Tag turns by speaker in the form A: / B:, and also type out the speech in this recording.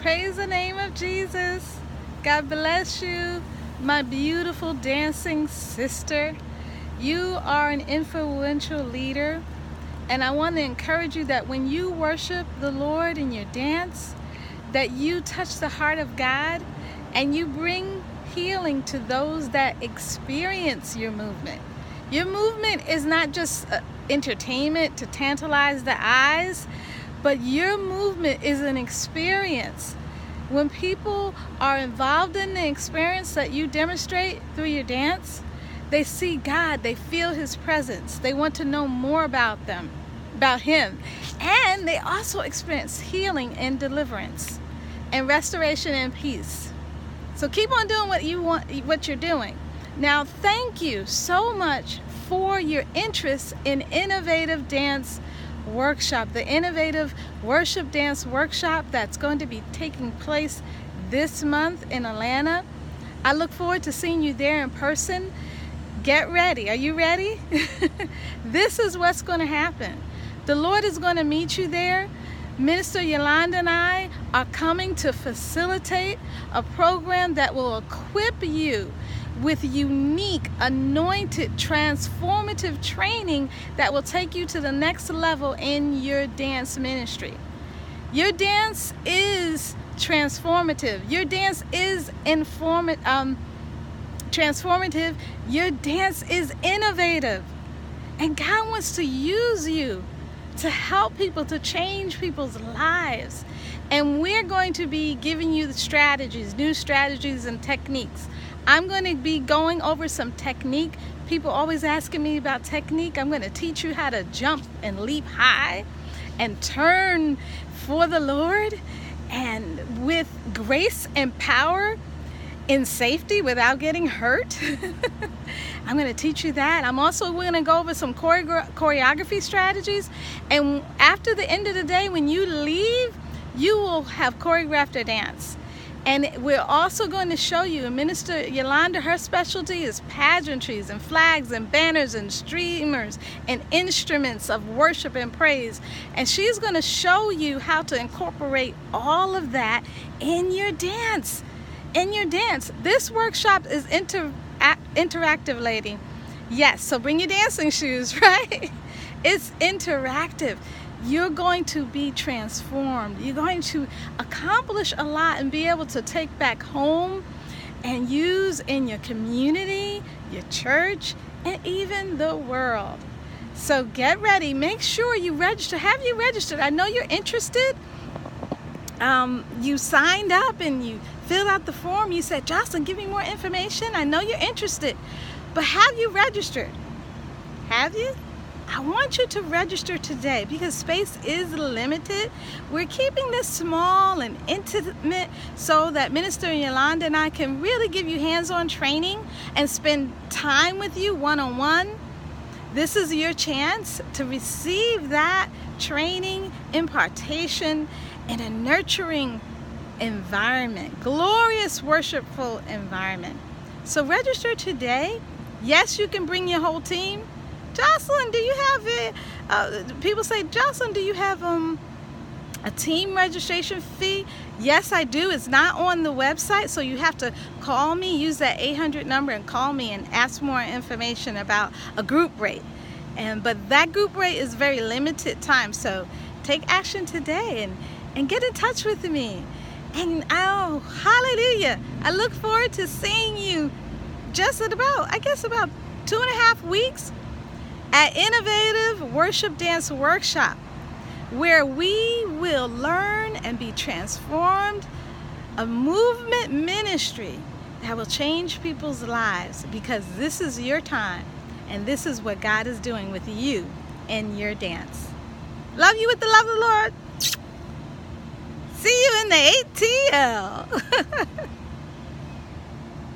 A: Praise the name of Jesus. God bless you, my beautiful dancing sister. You are an influential leader, and I want to encourage you that when you worship the Lord in your dance, that you touch the heart of God and you bring healing to those that experience your movement. Your movement is not just entertainment to tantalize the eyes, but your movement is an experience. When people are involved in the experience that you demonstrate through your dance, they see God, they feel His presence, they want to know more about Him, and they also experience healing and deliverance and restoration and peace. So keep on doing what you're doing. Now, thank you so much for your interest in Innovative Dance Workshop, the Innovative Worship Dance Workshop that's going to be taking place this month in Atlanta. I look forward to seeing you there in person. Get ready. Are you ready? This is what's going to happen. The Lord is going to meet you there. Minister Yolanda and I are coming to facilitate a program that will equip you with unique, anointed, transformative training that will take you to the next level in your dance ministry. Your dance is transformative. Your dance is transformative. Your dance is innovative. And God wants to use you to help people, to change people's lives. And we're going to be giving you the strategies, new strategies and techniques. I'm going to be going over some technique. People always asking me about technique. I'm going to teach you how to jump and leap high and turn for the Lord, and with grace and power, in safety, without getting hurt. I'm going to teach you that. I'm also going to go over some choreography strategies. And after the end of the day, when you leave, you will have choreographed a dance. And we're also going to show you, Minister Yolanda, her specialty is pageantries and flags and banners and streamers and instruments of worship and praise. And she's going to show you how to incorporate all of that in your dance. This workshop is interactive, lady. Yes, so bring your dancing shoes, right? It's interactive. You're going to be transformed. You're going to accomplish a lot and be able to take back home and use in your community, your church, and even the world. So get ready. Make sure you register. Have you registered? I know you're interested. You signed up and you filled out the form. You said, Jocelyn, give me more information. I know you're interested. But have you registered? Have you? I want you to register today because space is limited. We're keeping this small and intimate so that Minister Yolanda and I can really give you hands-on training and spend time with you one-on-one. This is your chance to receive that training, impartation, in a nurturing environment, glorious, worshipful environment. So register today. Yes, you can bring your whole team. Jocelyn, do you have people say, Jocelyn, do you have a team registration fee? Yes, I do. It's not on the website, so you have to call me, use that 800 number and call me and ask more information about a group rate. But that group rate is very limited time, so take action today and get in touch with me. And oh, hallelujah, I look forward to seeing you just at about 2.5 weeks at Innovative Worship Dance Workshop, where we will learn and be transformed, a movement ministry that will change people's lives, because this is your time and this is what God is doing with you in your dance. Love you with the love of the Lord. See you in the ATL.